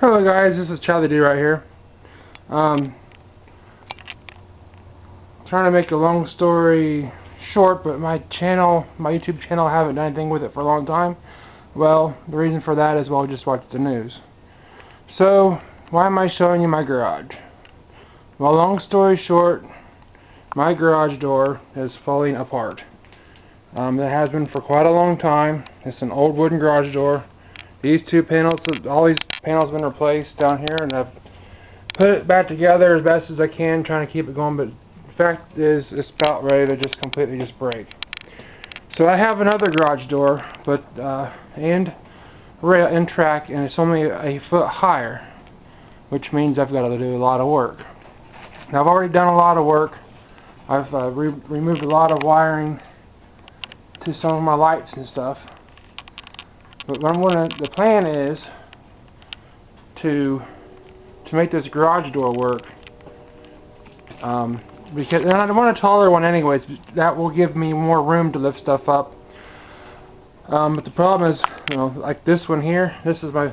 Hello guys, this is Charlie D right here. Trying to make a long story short, but my YouTube channel, I haven't done anything with it for a long time. Well, the reason for that is, well, I just watched the news. So, why am I showing you my garage? Well, long story short, my garage door is falling apart. That has been for quite a long time. It's an old wooden garage door. These two panels, all these panels have been replaced down here, and I've put it back together as best as I can, trying to keep it going, but the fact is it's about ready to just completely break. So I have another garage door, but and rail and track, and it's only a foot higher, which means I've got to do a lot of work. Now, I've already done a lot of work. I've removed a lot of wiring to some of my lights and stuff. But what the plan is to make this garage door work. Because and I want a taller one anyways. That will give me more room to lift stuff up. But the problem is, like this one here. This is a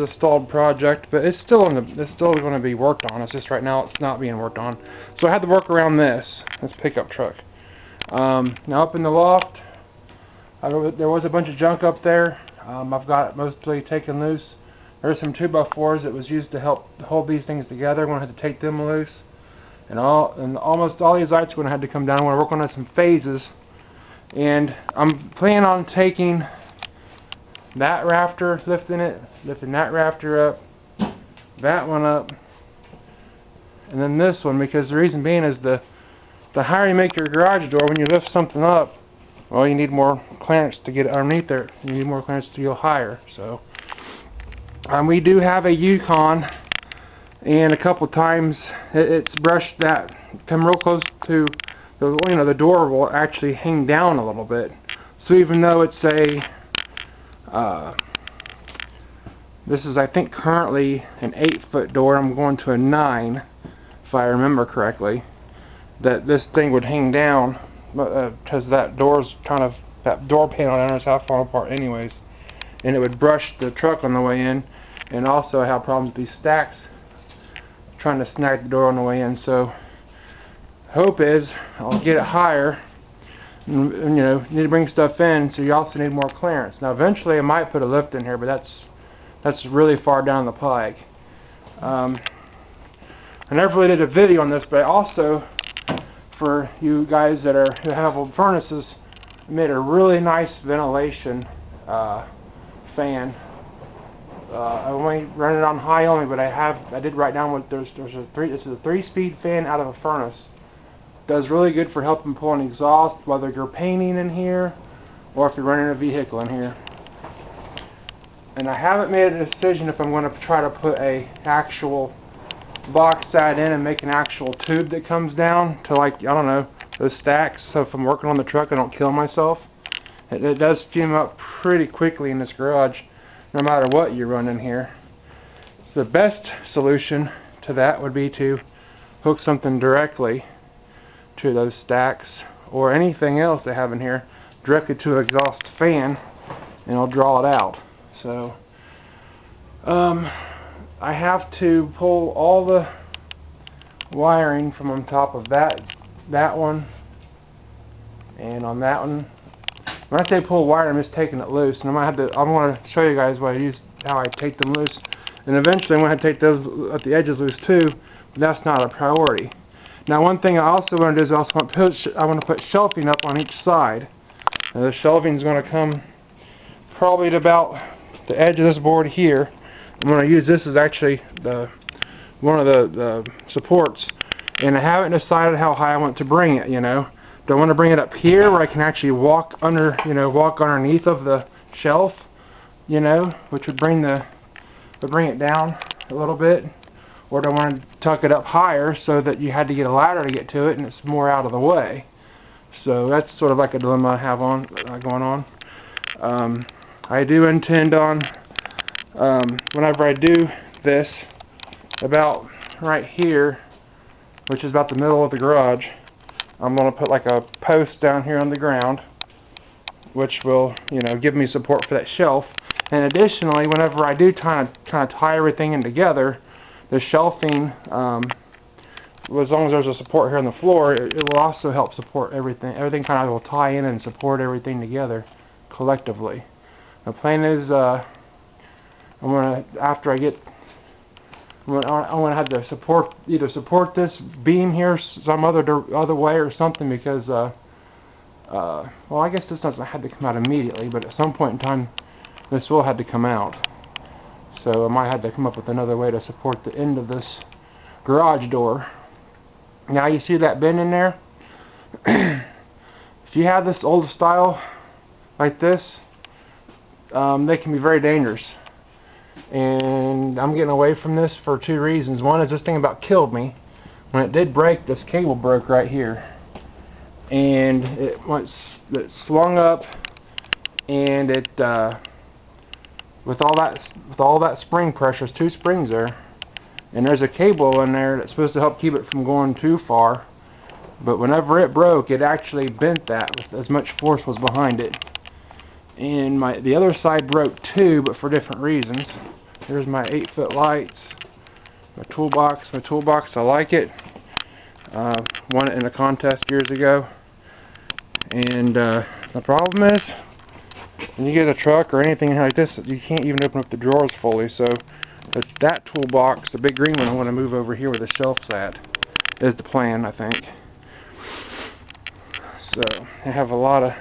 stalled project, but it's still going to be worked on. It's just right now it's not being worked on. So I had to work around this pickup truck. Now up in the loft, there was a bunch of junk up there. I've got it mostly taken loose. There's some 2x4s that was used to help hold these things together. I'm going to have to take them loose. And almost all these lights are going to have to come down. I'm going to work on some phases. And I'm planning on taking that rafter, lifting that rafter up, that one up, and then this one, because the reason being is the higher you make your garage door, when you lift something up, well, you need more clearance to get it underneath there. You need more clearance to go higher. So we do have a Yukon, and a couple times it's brushed that, come real close to the door will actually hang down a little bit. So even though it's this is, I think, currently an 8-foot door, I'm going to a 9, if I remember correctly, that this thing would hang down, because that door panel down is half falling apart anyways, and it would brush the truck on the way in. And also I have problems with these stacks trying to snag the door on the way in. So hope is I'll get it higher, and need to bring stuff in, so you also need more clearance. Now eventually I might put a lift in here, but that's really far down the pike. I never really did a video on this, but I also, for you guys who have old furnaces, made a really nice ventilation fan. I only run it on high only, but I did write down what this is a 3-speed fan out of a furnace. Does really good for helping pull an exhaust, whether you're painting in here or if you're running a vehicle in here. And I haven't made a decision if I'm going to try to put a actual box side in and make an actual tube that comes down to, like, I don't know, those stacks, so if I'm working on the truck I don't kill myself. It does fume up pretty quickly in this garage, no matter what you run in here. So the best solution to that would be to hook something directly to those stacks, or anything else they have in here, directly to an exhaust fan, and I'll draw it out. So I have to pull all the wiring from on top of that one, and on that one. When I say pull wire, I'm just taking it loose, and I'm going to show you guys how I take them loose, and eventually I'm going to take those at the edges loose too, but that's not a priority. Now, one thing I also want to do is I want to put shelving up on each side. Now, the shelving is going to come probably to about the edge of this board here. I'm going to use this as actually one of the supports, and I haven't decided how high I want to bring it. Do I want to bring it up here where I can actually walk underneath of the shelf, which would bring it down a little bit, or do I want to tuck it up higher so that you had to get a ladder to get to it and it's more out of the way? So that's sort of like a dilemma I have going on. I do intend on, whenever I do this, about right here, which is about the middle of the garage, I'm going to put like a post down here on the ground, which will, give me support for that shelf. And additionally, whenever I do kind of tie everything in together, the shelving, as long as there's a support here on the floor, it will also help support everything. Everything kind of will tie in and support everything together collectively. The plan is, I'm gonna have to either support this beam here some other way or something, because well, I guess this doesn't have to come out immediately, but at some point in time this will have to come out. So I might have to come up with another way to support the end of this garage door. Now you see that bend in there? If you have this old style like this, they can be very dangerous. And I'm getting away from this for two reasons. One is this thing about killed me. When it did break, this cable broke right here. And it slung up, and it with all that spring pressure, there's two springs there, and there's a cable in there that's supposed to help keep it from going too far. But whenever it broke, it actually bent that with as much force was behind it. And the other side broke too, but for different reasons. There's my 8-foot lights, my toolbox. I like it. Won it in a contest years ago. And the problem is, when you get a truck or anything like this, you can't even open up the drawers fully. So that toolbox, the big green one, I want to move over here where the shelf's at, is the plan, I think. So I have a lot of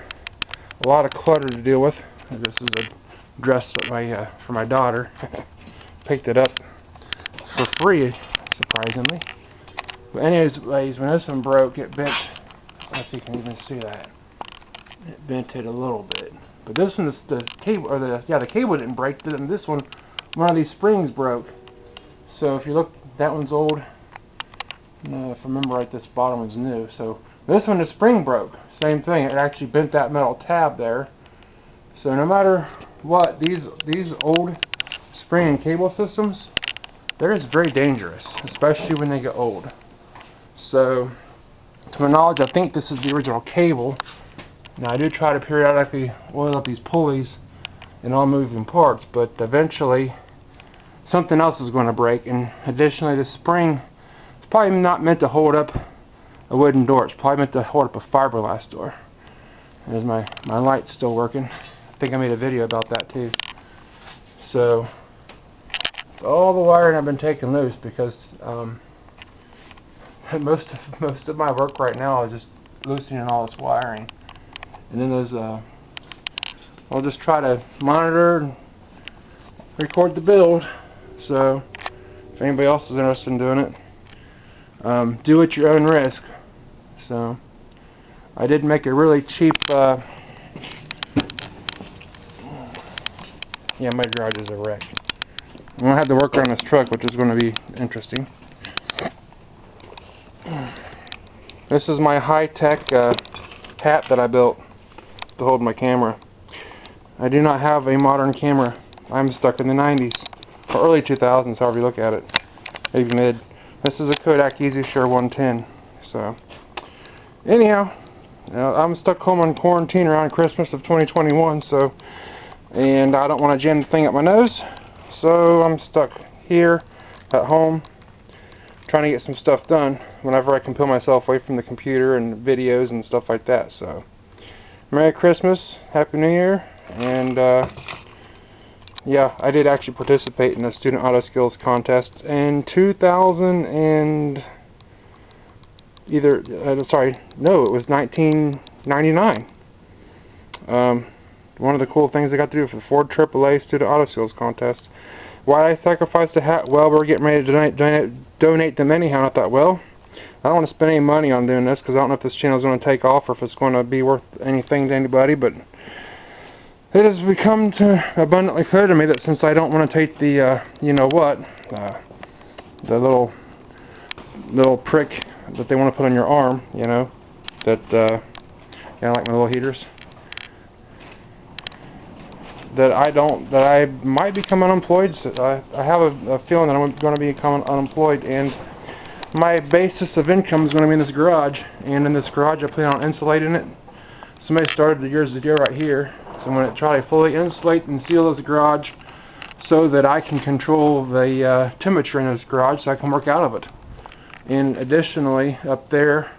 clutter to deal with. This is a dress that for my daughter. Picked it up for free, surprisingly. But anyways, when this one broke, it bent. I don't know if you can even see that. It bent it a little bit. But this one, the cable, or the cable didn't break. Then this one of these springs broke. So if you look, that one's old. No, if I remember right, this bottom one's new. So this one, the spring broke. Same thing. It actually bent that metal tab there. So no matter what, these old spring and cable systems, they're just very dangerous, especially when they get old. So to my knowledge, I think this is the original cable. Now I do try to periodically oil up these pulleys and all moving parts, but eventually something else is going to break. And additionally, the spring is probably not meant to hold up a wooden door. It's probably meant to hold up a fiberglass door. There's my light's still working. I think I made a video about that too. So all the wiring I've been taking loose, because most of my work right now is just loosening all this wiring. And then there's I'll just try to monitor and record the build. So if anybody else is interested in doing it, do at your own risk. So I did make a really cheap yeah, my garage is a wreck. I'm going to have to work on this truck, which is going to be interesting. This is my high-tech hat that I built to hold my camera. I do not have a modern camera. I'm stuck in the 90s, or early 2000s, however you look at it. Maybe mid. This is a Kodak EasyShare 110. So, anyhow, I'm stuck home on quarantine around Christmas of 2021, so, and I don't want to jam the thing up my nose, so I'm stuck here at home trying to get some stuff done whenever I can peel myself away from the computer and videos and stuff like that. So Merry Christmas, Happy New Year, and yeah, I did actually participate in a student auto skills contest in 2000 and it was 1999. One of the cool things I got to do for the Ford AAA Student Auto Skills Contest. Why I sacrificed the hat? Well, we're getting ready to donate them anyhow. I thought, well, I don't want to spend any money on doing this, because I don't know if this channel is going to take off or if it's going to be worth anything to anybody, but it has become abundantly clear to me that since I don't want to take the, you know what, the little prick that they want to put on your arm, you know, that, yeah, like my little heaters, that I might become unemployed. So I have a feeling that I'm going to become unemployed, and my basis of income is going to be in this garage. And in this garage, I plan on insulating it. Somebody started years ago right here, I'm going to try to fully insulate and seal this garage so that I can control the temperature in this garage so I can work out of it. And additionally, up there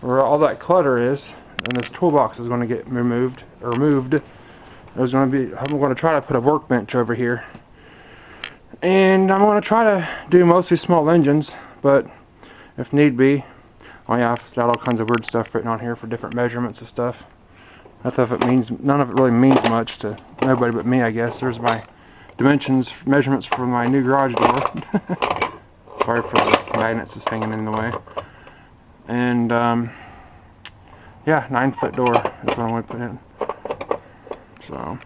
where all that clutter is, and this toolbox is going to get removed, there's going to be, I'm going to try to put a workbench over here. And I'm going to try to do mostly small engines, but if need be, oh yeah, I've got all kinds of weird stuff written on here for different measurements and stuff. None of it really means much to nobody but me, I guess. There's my measurements for my new garage door. Sorry for the magnets that's hanging in the way. And yeah, 9-foot door is what I'm going to put in. So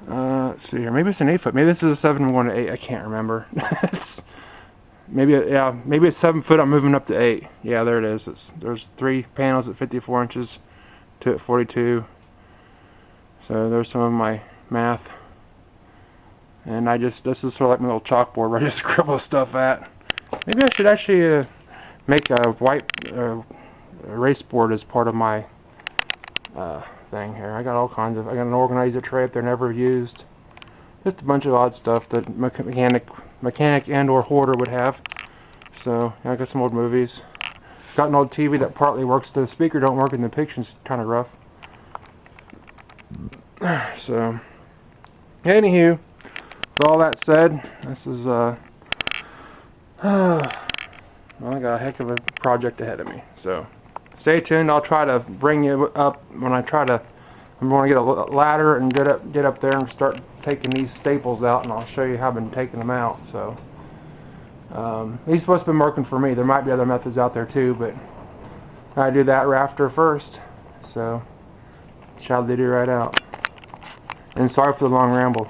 let's see here. Maybe it's an 8-foot. Maybe this is a 7 going to 8. I can't remember. Maybe it's 7 foot. I'm moving up to 8. Yeah, there it is. There's 3 panels at 54 inches, 2 at 42. So there's some of my math. And this is sort of like my little chalkboard where I just scribble stuff at. Maybe I should actually make a white erase board as part of my thing here. I got an organizer tray up there never used. Just a bunch of odd stuff that mechanic and or hoarder would have. So yeah, I got some old movies. Got an old TV that partly works. The speaker don't work and the picture's kind of rough. So anywho, with all that said, this is well, I got a heck of a project ahead of me. So stay tuned. I'll try to bring you up when I'm going to get a ladder and get up there and start taking these staples out, and I'll show you how I've been taking them out. So these supposed to be working for me. There might be other methods out there too, but I do that rafter first. So shall they do right out. And sorry for the long ramble.